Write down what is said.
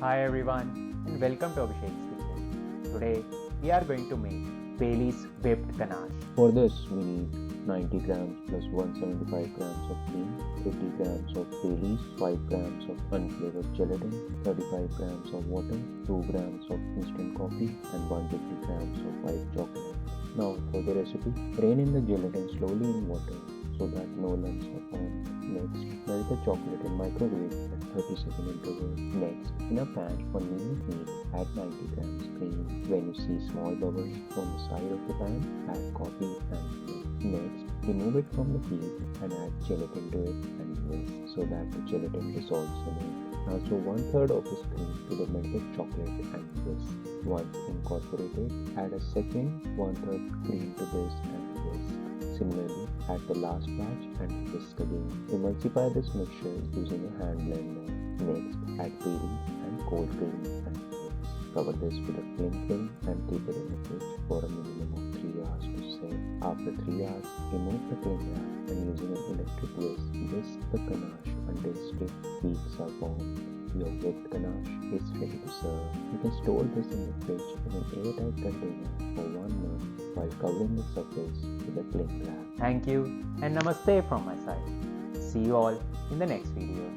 Hi everyone and welcome to Abhishek's Kitchen. Today we are going to make Bailey's whipped ganache. For this, we need 90 grams plus 175 grams of cream, 50 grams of Bailey's, 5 grams of unflavored gelatin, 35 grams of water, 2 grams of instant coffee, and 150 grams of white chocolate. Now for the recipe, rain in the gelatin slowly in water so that no lumps are formed. Next, melt the chocolate in microwave at 30-second interval. Next, in a pan on medium heat, add 90 grams cream. When you see small bubbles on the side of the pan, add coffee and milk. Next, remove it from the heat and add gelatin to it and whisk so that the gelatin dissolves in it. Now throw 1/3 of this cream to the melted chocolate and whisk. Once incorporated, add a second 1/3 cream to this and whisk. Similarly, add the last batch and whisk again. Emulsify this mixture using a hand blender. Next, add Bailey and cold cream and mix. Cover this with a cling film and keep it in the fridge for a minimum of 3 hours to set. After 3 hours, remove the cling wrap and using an electric whisk the ganache until stiff peaks are formed. Your whipped ganache is ready to serve. You can store this in the fridge in an airtight container for 1 month while covering the surface with a cling wrap. Thank you and namaste from my side. See you all in the next video.